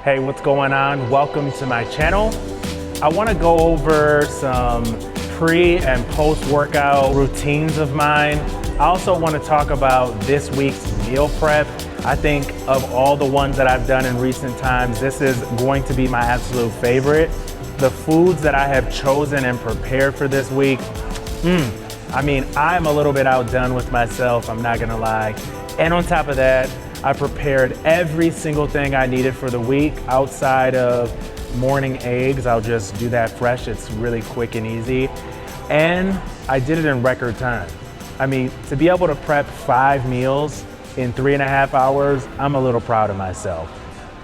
Hey, what's going on? Welcome to my channel. I want to go over some pre and post workout routines of mine. I also want to talk about this week's meal prep. I think of all the ones that I've done in recent times, this is going to be my absolute favorite. The foods that I have chosen and prepared for this week, I mean, I'm a little bit outdone with myself, I'm not gonna lie. And on top of that, I prepared every single thing I needed for the week outside of morning eggs. I'll just do that fresh. It's really quick and easy. And I did it in record time. I mean, to be able to prep 5 meals in 3.5 hours, I'm a little proud of myself.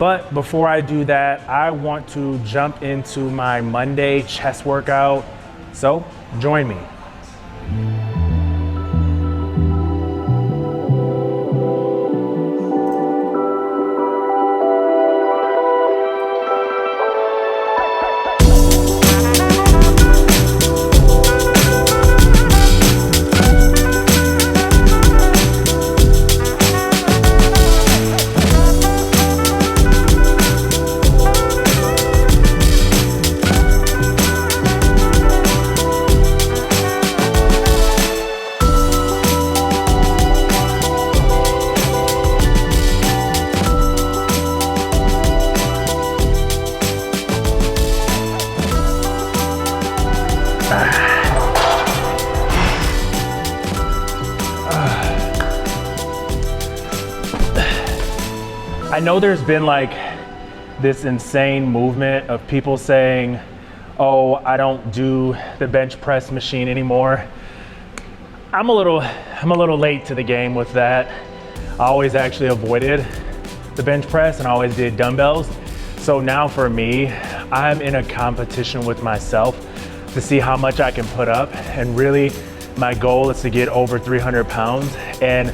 But before I do that, I want to jump into my Monday chest workout. So join me. I know there's been like this insane movement of people saying, oh, I don't do the bench press machine anymore. I'm a little late to the game with that. I always actually avoided the bench press and I always did dumbbells. So now for me, I'm in a competition with myself to see how much I can put up. And really my goal is to get over 300 pounds. And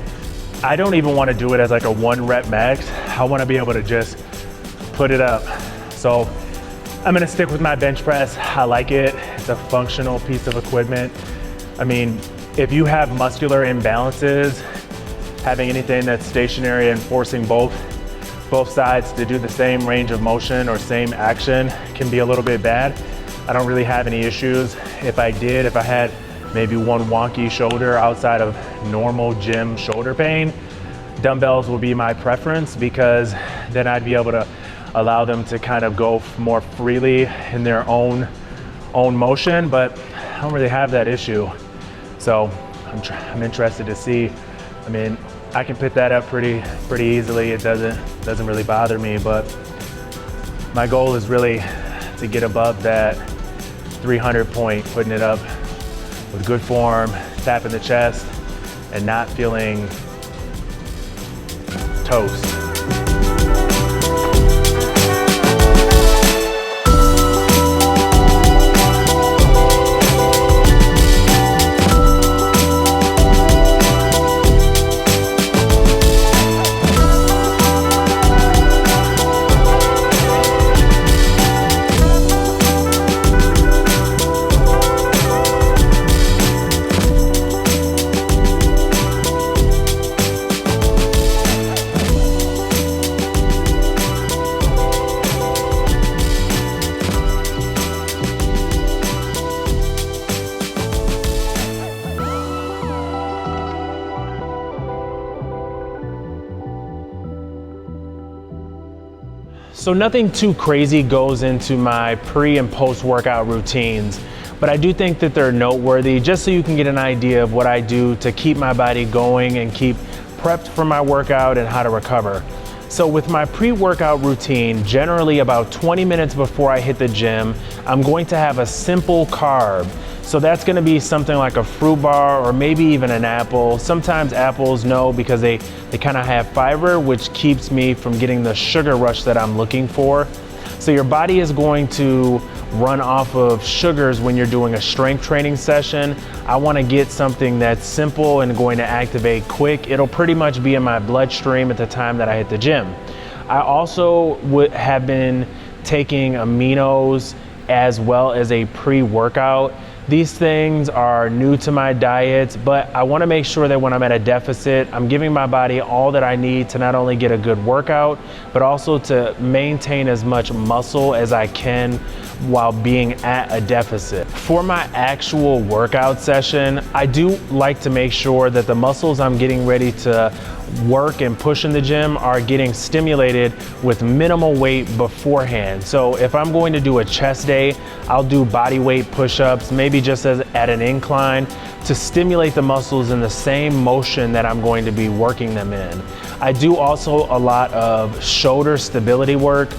I don't even want to do it as like a 1 rep max. I want to be able to just put it up. So I'm going to stick with my bench press. I like it. It's a functional piece of equipment. I mean, if you have muscular imbalances, having anything that's stationary and forcing both sides to do the same range of motion or same action can be a little bit bad. I don't really have any issues. If I had maybe one wonky shoulder outside of normal gym shoulder pain, dumbbells will be my preference because then I'd be able to allow them to kind of go more freely in their own motion, but I don't really have that issue. So I'm interested to see. I mean, I can pick that up pretty easily. It doesn't really bother me, but my goal is really to get above that 300 point, putting it up with good form, tapping the chest, and not feeling toast. So nothing too crazy goes into my pre and post workout routines, but I do think that they're noteworthy just so you can get an idea of what I do to keep my body going and keep prepped for my workout and how to recover. So with my pre-workout routine, generally about 20 minutes before I hit the gym, I'm going to have a simple carb. So that's gonna be something like a fruit bar or maybe even an apple. Sometimes apples, no, because they kind of have fiber, which keeps me from getting the sugar rush that I'm looking for. So your body is going to run off of sugars when you're doing a strength training session. I want to get something that's simple and going to activate quick. It'll pretty much be in my bloodstream at the time that I hit the gym. I also have been taking aminos as well as a pre-workout These things are new to my diet, but I want to make sure that when I'm at a deficit, I'm giving my body all that I need to not only get a good workout, but also to maintain as much muscle as I can while being at a deficit. For my actual workout session, I do like to make sure that the muscles I'm getting ready to work and push in the gym are getting stimulated with minimal weight beforehand. So if I'm going to do a chest day, I'll do body weight push-ups, maybe just as at an incline, to stimulate the muscles in the same motion that I'm going to be working them in. I do also a lot of shoulder stability work.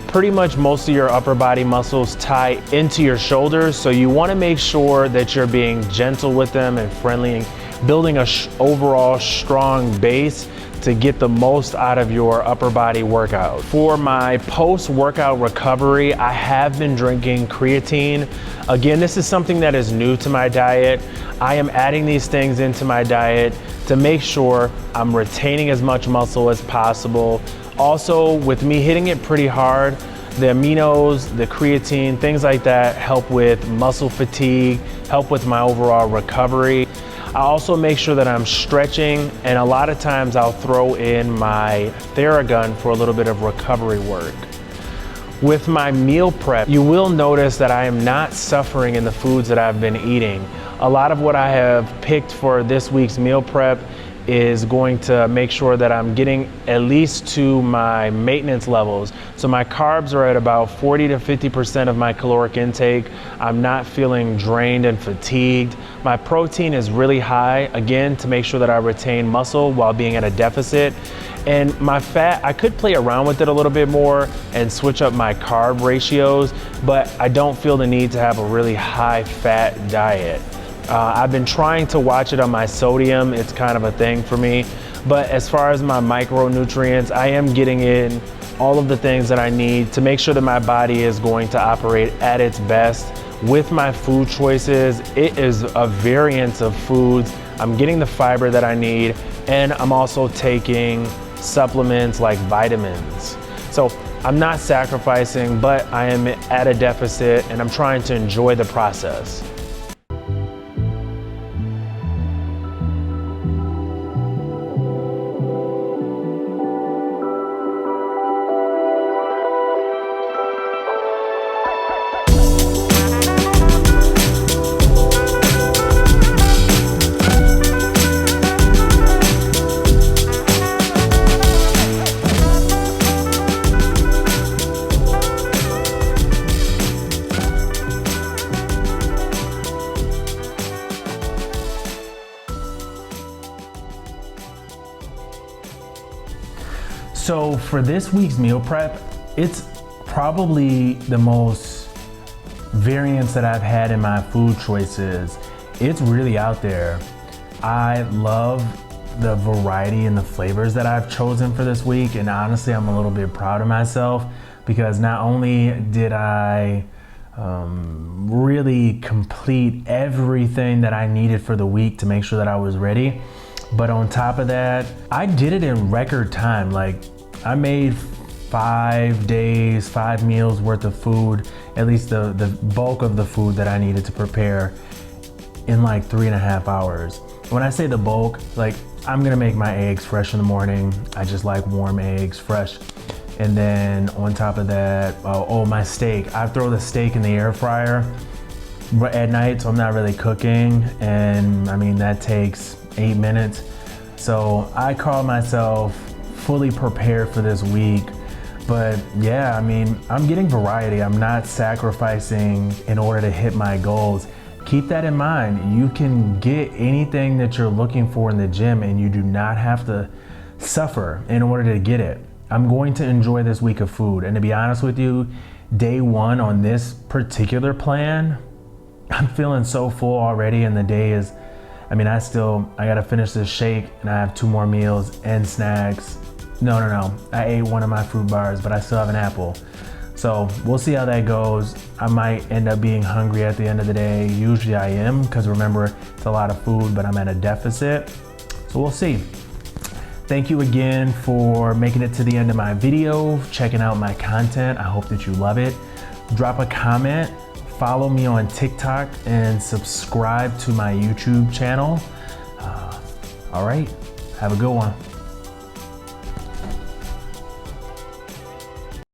Pretty much most of your upper body muscles tie into your shoulders, so you want to make sure that you're being gentle with them and friendly and building a overall strong base to get the most out of your upper body workout. For my post-workout recovery, I have been drinking creatine. Again, this is something that is new to my diet. I am adding these things into my diet to make sure I'm retaining as much muscle as possible. Also, with me hitting it pretty hard, the aminos, the creatine, things like that help with muscle fatigue, help with my overall recovery. I also make sure that I'm stretching, and a lot of times I'll throw in my Theragun for a little bit of recovery work. With my meal prep, you will notice that I am not suffering in the foods that I've been eating. A lot of what I have picked for this week's meal prep is going to make sure that I'm getting at least to my maintenance levels. So my carbs are at about 40 to 50% of my caloric intake. I'm not feeling drained and fatigued. My protein is really high, again, to make sure that I retain muscle while being at a deficit. And my fat, I could play around with it a little bit more and switch up my carb ratios, but I don't feel the need to have a really high fat diet. I've been trying to watch it on my sodium. It's kind of a thing for me. But as far as my micronutrients, I am getting in all of the things that I need to make sure that my body is going to operate at its best. With my food choices, it is a variance of foods. I'm getting the fiber that I need, and I'm also taking supplements like vitamins. So I'm not sacrificing, but I am at a deficit, and I'm trying to enjoy the process. So for this week's meal prep, it's probably the most variance that I've had in my food choices. It's really out there. I love the variety and the flavors that I've chosen for this week, and honestly, I'm a little bit proud of myself because not only did I really complete everything that I needed for the week to make sure that I was ready, but on top of that, I did it in record time. Like, I made 5 days, 5 meals worth of food, at least the bulk of the food that I needed to prepare in like 3.5 hours. When I say the bulk, like, I'm gonna make my eggs fresh in the morning. I just like warm eggs, fresh. And then on top of that, my steak. I throw the steak in the air fryer at night, so I'm not really cooking. And I mean, that takes 8 minutes. So I call myself fully prepared for this week. But yeah, I mean, I'm getting variety. I'm not sacrificing in order to hit my goals. Keep that in mind. You can get anything that you're looking for in the gym, and you do not have to suffer in order to get it. I'm going to enjoy this week of food. And to be honest with you, day one on this particular plan, I'm feeling so full already, and the day is, I mean, I gotta finish this shake, and I have 2 more meals and snacks. No. I ate one of my fruit bars, but I still have an apple. So we'll see how that goes. I might end up being hungry at the end of the day. Usually I am, because remember, it's a lot of food, but I'm at a deficit. So we'll see. Thank you again for making it to the end of my video, checking out my content. I hope that you love it. Drop a comment, follow me on TikTok and subscribe to my YouTube channel. All right, have a good one.